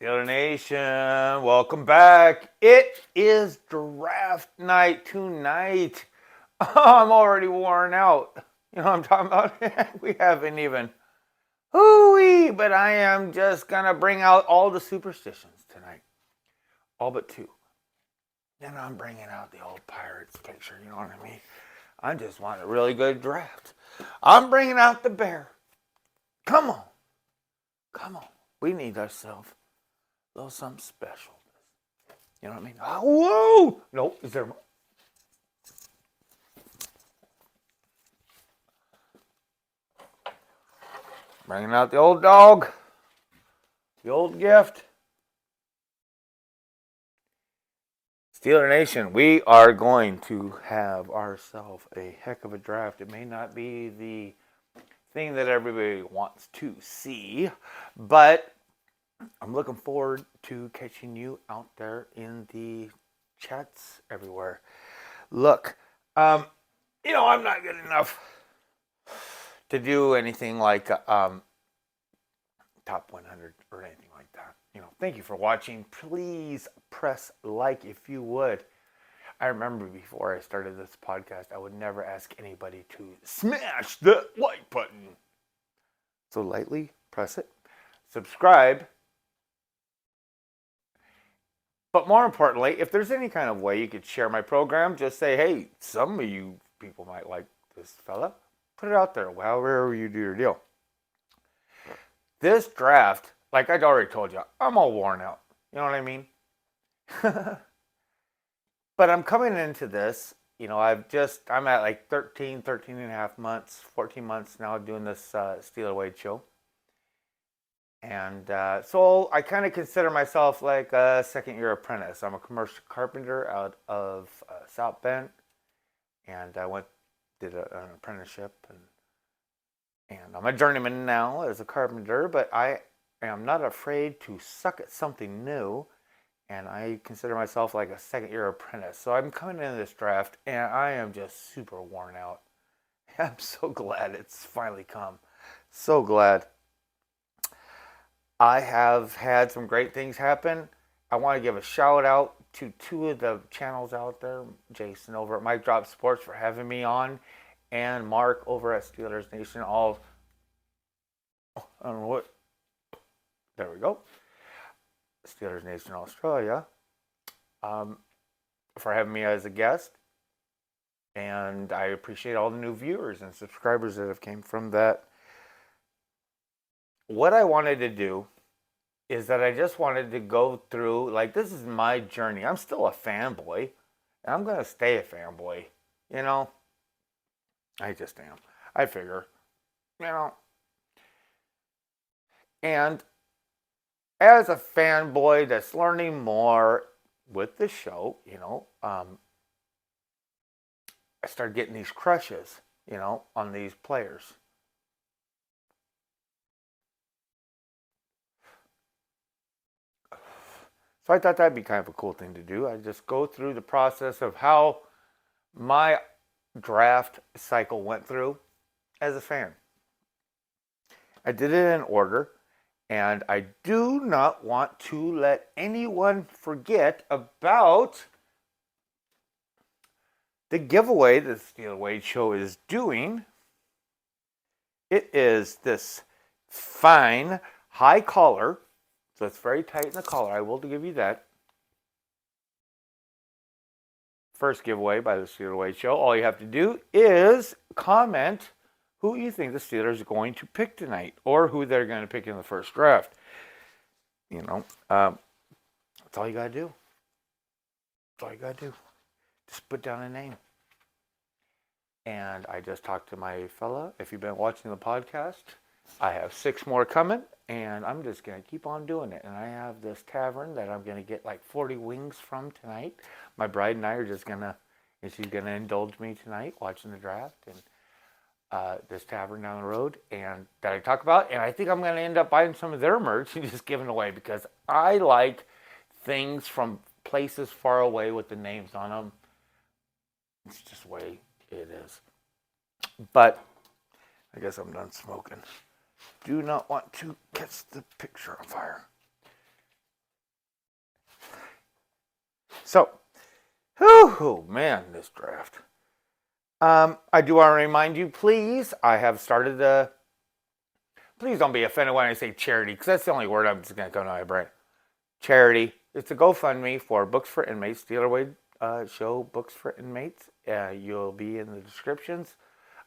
Steeler Nation, welcome back. It is draft night tonight. I'm already worn out. You know what I'm talking about? We haven't even. Hooey! But I am just going to bring out all the superstitions tonight. All but two. Then I'm bringing out the old Pirates picture, you know what I mean? I just want a really good draft. I'm bringing out the bear. Come on. Come on. We need ourselves a little something special. You know what I mean? Oh, whoa! No, is there more? Bringing out the old dog. The old gift. Steeler Nation, we are going to have ourselves a heck of a draft. It may not be the thing that everybody wants to see, but I'm looking forward to catching you out there in the chats everywhere. Look, I'm not good enough to do anything like top 100 or anything like that. Thank you for watching. Please press like if you would. I remember before I started this podcast, I would never ask anybody to smash the like button. So lightly press it. Subscribe. But more importantly, if there's any kind of way you could share my program, just say, hey, some of you people might like this fella. Put it out there, however you do your deal. This draft, like I already told you, I'm all worn out. You know what I mean? But I'm coming into this, I'm at like 13 and a half months, 14 months now doing this SteelerWadeShow. And so I kind of consider myself like a second-year apprentice. I'm a commercial carpenter out of South Bend, and I did an apprenticeship, and I'm a journeyman now as a carpenter. But I am not afraid to suck at something new, and I consider myself like a second-year apprentice. So I'm coming into this draft, and I am just super worn out. I'm so glad it's finally come. So glad. I have had some great things happen. I want to give a shout out to two of the channels out there, Jason over at Mike Drop Sports for having me on, and Mark over at Steelers Nation. I don't know what. There we go. Steelers Nation Australia, for having me as a guest. And I appreciate all the new viewers and subscribers that have came from that. What I wanted to do is that I just wanted to go through, like, this is my journey. I'm still a fanboy, and I'm going to stay a fanboy, I just am. I figure, And as a fanboy that's learning more with the show, I started getting these crushes, on these players. So I thought that'd be kind of a cool thing to do. I just go through the process of how my draft cycle went through as a fan. I did it in order, and I do not want to let anyone forget about the giveaway that the SteelerWadeShow is doing. It is this fine high collar. So it's very tight in the collar. I will give you that. First giveaway by the SteelerWadeShow. All you have to do is comment who you think the Steelers are going to pick tonight, or who they're going to pick in the first draft. That's all you got to do. That's all you got to do. Just put down a name. And I just talked to my fella. If you've been watching the podcast, I have 6 more coming. And I'm just going to keep on doing it. And I have this tavern that I'm going to get like 40 wings from tonight. My bride and I are just she's going to indulge me tonight watching the draft. And this tavern down the road and that I talk about. And I think I'm going to end up buying some of their merch and just giving away, because I like things from places far away with the names on them. It's just the way it is. But I guess I'm done smoking. Do not want to catch the picture on fire. So, whew, man, this draft. I do want to remind you, please, I have started the. Please don't be offended when I say charity, because that's the only word I'm just going to come to my brain. Charity. It's a GoFundMe for Books for Inmates, SteelerWadeShow Books for Inmates. You'll be in the descriptions.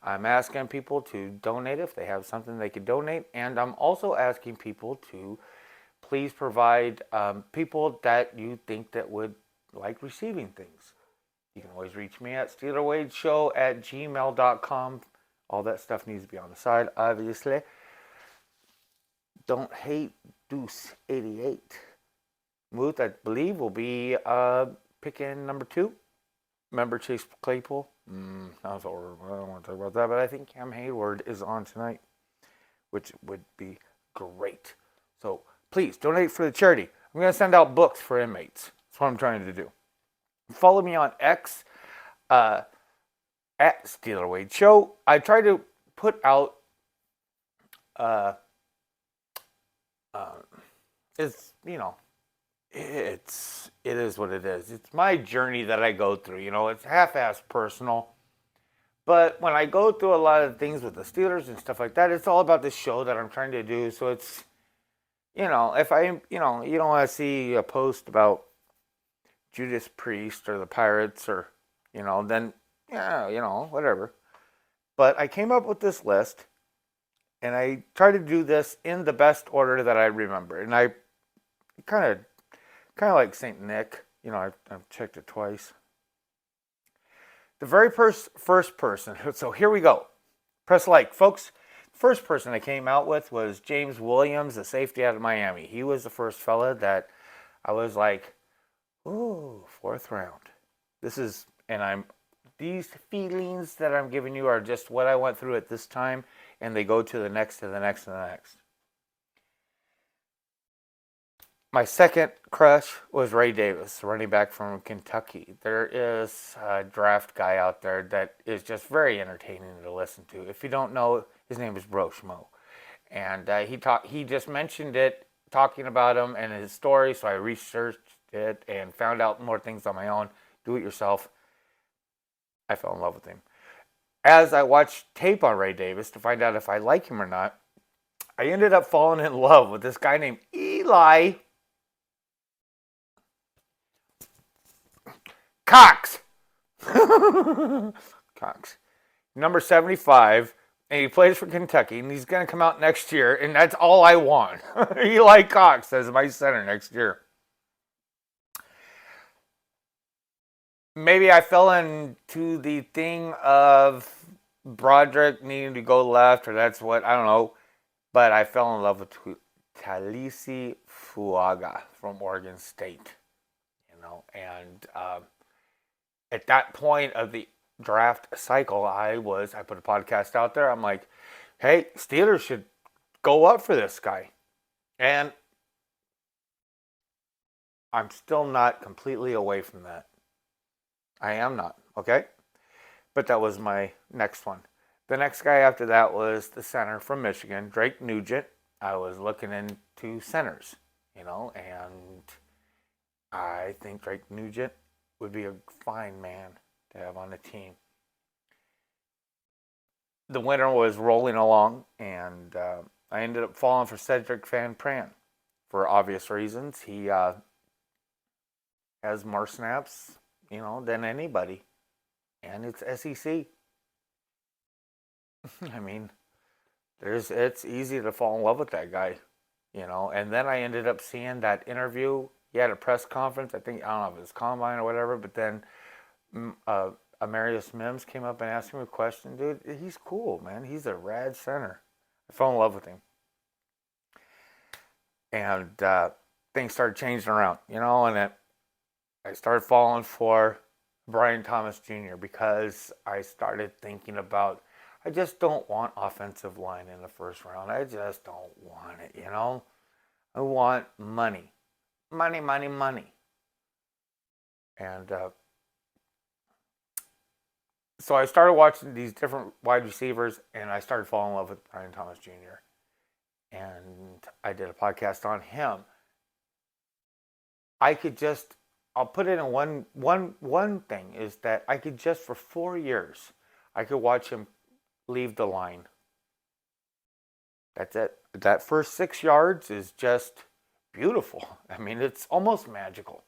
I'm asking people to donate if they have something they could donate. And I'm also asking people to please provide people that you think that would like receiving things. You can always reach me at SteelerWadeShow@gmail.com. All that stuff needs to be on the side, obviously. Don't hate Deuce 88. Muth, I believe, will be picking number 2. Remember Chase Claypool? I don't want to talk about that, but I think Cam Hayward is on tonight, which would be great. So please donate for the charity. I'm going to send out books for inmates. That's what I'm trying to do. Follow me on X at SteelerWadeShow. I try to put out it's, you know, it is what it is. It's my journey that I go through. You know, it's half-assed personal. But when I go through a lot of things with the Steelers and stuff like that, it's all about the show that I'm trying to do. So it's, you know, if I, you know, you don't want to see a post about Judas Priest or the Pirates or, you know, then, yeah, you know, whatever. But I came up with this list, and I try to do this in the best order that I remember. And I kind of like St. Nick. You know, I've checked it twice. The very first person, so here we go. Press like, folks. First person I came out with was James Williams, the safety out of Miami. He was the first fella that I was like, ooh, 4th round. These feelings that I'm giving you are just what I went through at this time, and they go to the next, to the next, to the next. My second crush was Ray Davis, running back from Kentucky. There is a draft guy out there that is just very entertaining to listen to. If you don't know, his name is Bro Schmo. And he just mentioned it, talking about him and his story, so I researched it and found out more things on my own. Do it yourself. I fell in love with him. As I watched tape on Ray Davis to find out if I like him or not, I ended up falling in love with this guy named Eli Cox. Cox. Number 75. And he plays for Kentucky. And he's going to come out next year. And that's all I want. Eli Cox as my center next year. Maybe I fell into the thing of Broderick needing to go left. Or that's what, I don't know. But I fell in love with Taliese Fuaga from Oregon State. You know, and at that point of the draft cycle, I put a podcast out there. I'm like, hey, Steelers should go up for this guy. And I'm still not completely away from that. I am not, okay? But that was my next one. The next guy after that was the center from Michigan, Drake Nugent. I was looking into centers, you know, and I think Drake Nugent would be a fine man to have on the team. The winter was rolling along, and I ended up falling for Sedrick Van Pran for obvious reasons. He has more snaps, you know, than anybody, and it's SEC. I mean, it's easy to fall in love with that guy, you know. And then I ended up seeing that interview. He had a press conference. I don't know if it was Combine or whatever, but then Amarius Mims came up and asked him a question. Dude, he's cool, man. He's a rad center. I fell in love with him. And things started changing around, you know, and I started falling for Brian Thomas Jr. because I started thinking about, I just don't want offensive line in the first round. I just don't want it, you know. I want money. Money, money, money. And so I started watching these different wide receivers, and I started falling in love with Brian Thomas Jr. And I did a podcast on him. I could just I'll put it in one thing is that I could just for 4 years, I could watch him leave the line. That's it. That first 6 yards is just beautiful. I mean, it's almost magical.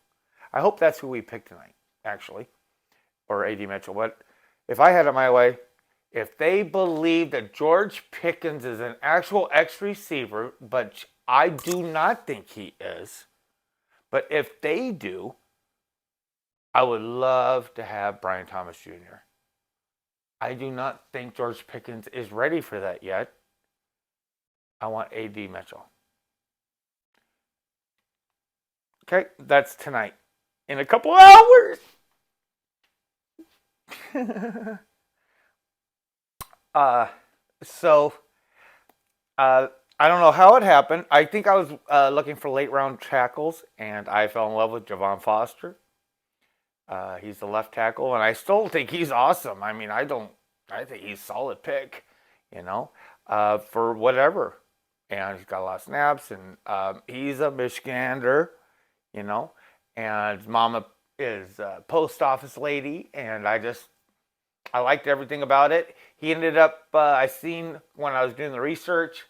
I hope that's who we pick tonight, actually, or A.D. Mitchell. But if I had it my way, if they believe that George Pickens is an actual X receiver, but I do not think he is, but if they do, I would love to have Brian Thomas Jr. I do not think George Pickens is ready for that yet. I want A.D. Mitchell. Okay, that's tonight. In a couple hours. So, I don't know how it happened. I think I was looking for late round tackles, and I fell in love with Javon Foster. He's the left tackle, and I still think he's awesome. I mean, I think he's a solid pick, for whatever. And he's got a lot of snaps, and he's a Michigander, and his mama is a post office lady, and I liked everything about it. He ended up, I seen when I was doing the research,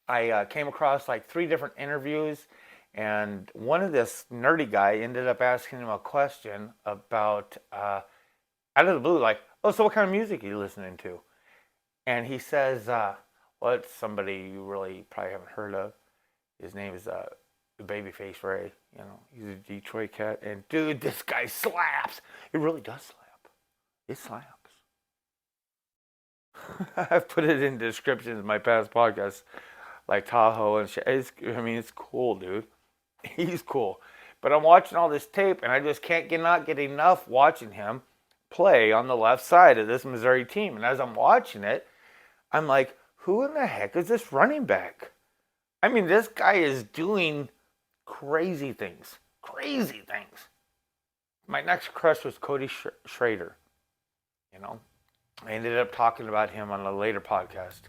I came across like 3 different interviews, and one of this nerdy guy ended up asking him a question about, out of the blue, like, oh, so what kind of music are you listening to? And he says, well, it's somebody you really probably haven't heard of. His name is Babyface Ray. He's a Detroit cat. And dude, this guy slaps. It really does slap. It slaps. I've put it in descriptions in my past podcasts, like Tahoe and shit. It's cool, dude. He's cool. But I'm watching all this tape, and I just can't not get enough watching him play on the left side of this Missouri team. And as I'm watching it, I'm like, who in the heck is this running back? I mean, this guy is doing crazy things. Crazy things. My next crush was Cody Schrader. I ended up talking about him on a later podcast.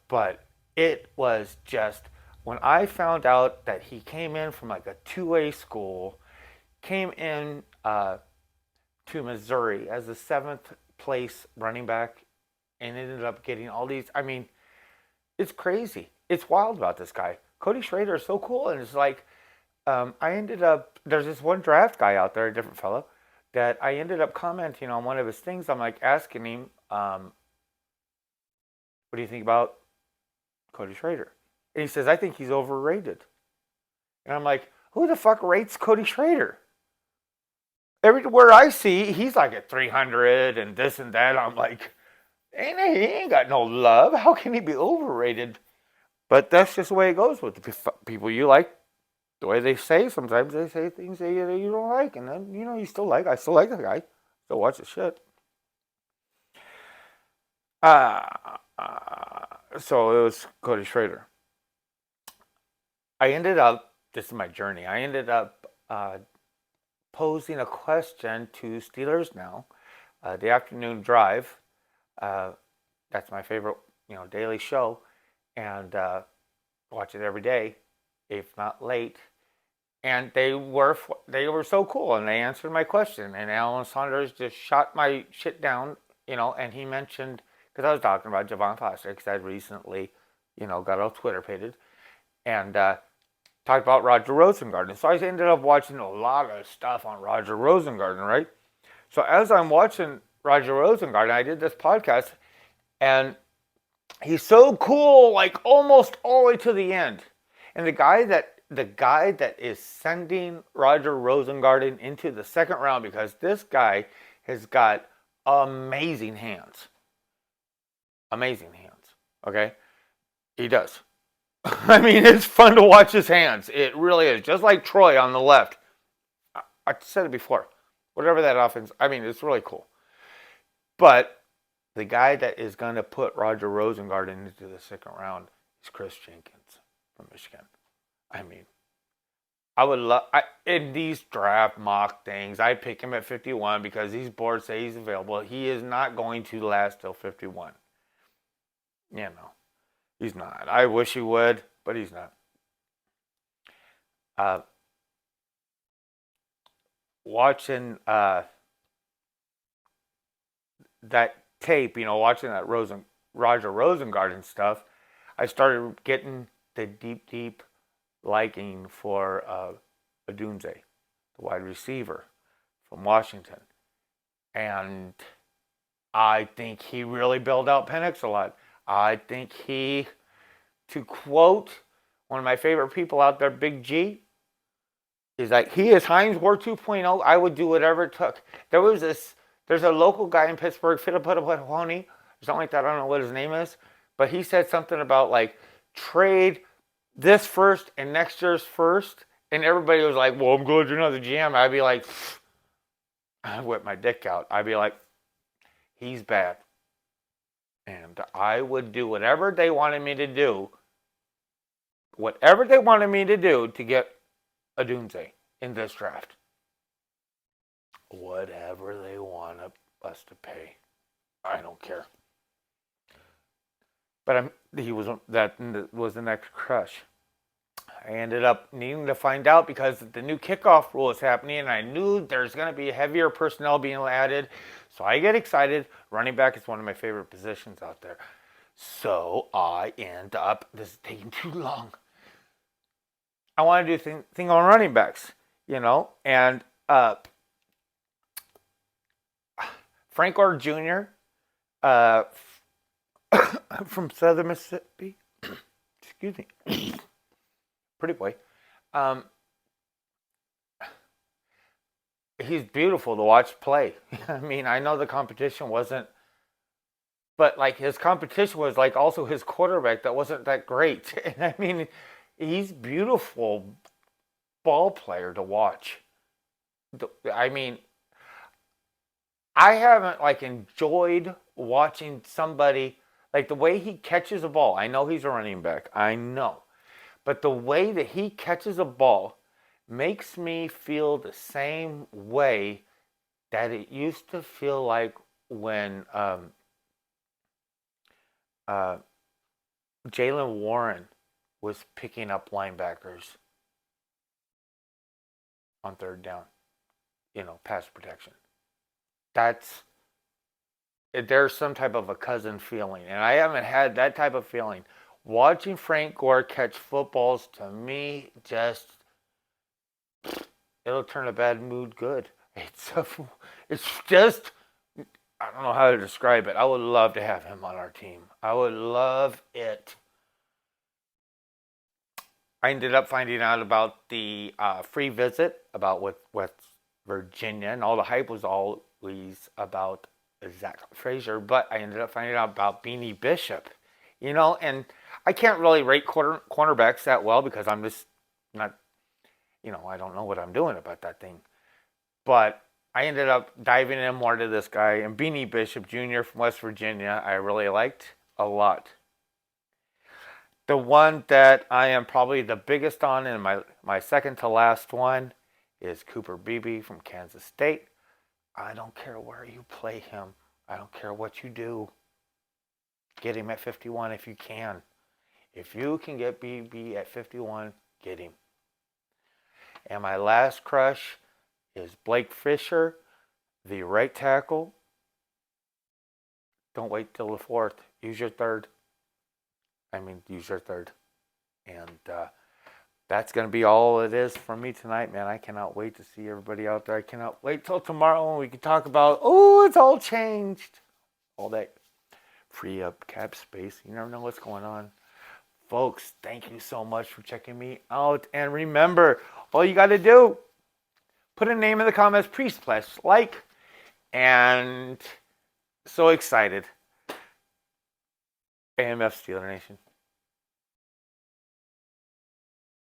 But it was just, when I found out that he came in from like a 2A school, came in to Missouri as the 7th place running back, and ended up getting all these. I mean, it's crazy. It's wild about this guy. Cody Schrader is so cool, and it's like, there's this one draft guy out there, a different fellow, that I ended up commenting on one of his things. I'm like asking him, what do you think about Cody Schrader? And he says, I think he's overrated. And I'm like, who the fuck rates Cody Schrader? Everywhere I see, he's like at 300 and this and that. I'm like, he ain't got no love. How can he be overrated? But that's just the way it goes with the people you like. The way they say, sometimes they say things that you don't like, and then you still like. I still like the guy. Still watch his shit. So it was Cody Schrader. I ended up. This is my journey. I ended up posing a question to Steelers Now, the afternoon drive. That's my favorite, daily show, and watch it every day, if not late. And they were so cool, and they answered my question. And Alan Saunders just shot my shit down, and he mentioned, because I was talking about Javon Foster, because I recently, got all Twitter pated, and talked about Roger Rosengarten. So I ended up watching a lot of stuff on Roger Rosengarten, right? So as I'm watching Roger Rosengarten, I did this podcast, and he's so cool, like almost all the way to the end. And the guy that is sending Roger Rosengarten into the second round, because this guy has got amazing hands. Amazing hands. Okay? He does. I mean, it's fun to watch his hands. It really is. Just like Troy on the left. I said it before. Whatever that offense, it's really cool. But the guy that is going to put Roger Rosengarten into the second round is Kris Jenkins from Michigan. I would love, in these draft mock things, I pick him at 51 because these boards say he's available. He is not going to last till 51. He's not. I wish he would, but he's not. watching that tape, watching that Roger Rosengarten stuff, I started getting the deep liking for Odunze, the wide receiver from Washington. And I think he really bailed out Penix a lot. I think he, to quote one of my favorite people out there, Big G, is like, he is Heinz Ward 2.0. I would do whatever it took. There's a local guy in Pittsburgh, Fittipaldi, or something like that. I don't know what his name is. But he said something about, like, trade this first and next year's first. And everybody was like, well, I'm glad you're not the GM. I'd be like, I'd whip my dick out. I'd be like, he's bad. And I would do whatever they wanted me to do. Whatever they wanted me to do to get Odunze in this draft. Whatever they want us to pay. I don't care. But that was the next crush. I ended up needing to find out because the new kickoff rule is happening, and I knew there's going to be heavier personnel being added. So I get excited. Running back is one of my favorite positions out there. So I end up, this is taking too long. I want to do thing on running backs, and Frank Gore Jr. From Southern Mississippi. Excuse me. Pretty boy. He's beautiful to watch play. I mean, I know the competition wasn't, but like his competition was like also his quarterback that wasn't that great. And I mean, he's beautiful ball player to watch. I mean, I haven't like enjoyed watching somebody like the way he catches a ball. I know he's a running back. I know. But the way that he catches a ball makes me feel the same way that it used to feel like when Jaylen Warren was picking up linebackers on third down, pass protection. There's some type of a cousin feeling, and I haven't had that type of feeling. Watching Frank Gore catch footballs, to me, it'll turn a bad mood good. It's just, I don't know how to describe it. I would love to have him on our team. I would love it. I ended up finding out about the free visit about with Virginia, and all the hype was always about Zach Frazier, but I ended up finding out about Beanie Bishop, and I can't really rate cornerbacks that well because I'm just not, I don't know what I'm doing about that thing. But I ended up diving in more to this guy, and Beanie Bishop Jr. from West Virginia, I really liked a lot. The one that I am probably the biggest on, and my second to last one, is Cooper Beebe from Kansas State. I don't care where you play him. I don't care what you do. Get him at 51 if you can. If you can get Beebe at 51, get him. And my last crush is Blake Fisher, the right tackle. Don't wait till the fourth. Use your third. Use your third. And that's going to be all it is for me tonight, man. I cannot wait to see everybody out there. I cannot wait till tomorrow when we can talk about, it's all changed. All that free up cap space. You never know what's going on. Folks, thank you so much for checking me out. And remember, all you got to do, put a name in the comments, please press like. And so excited. AMF Steeler Nation.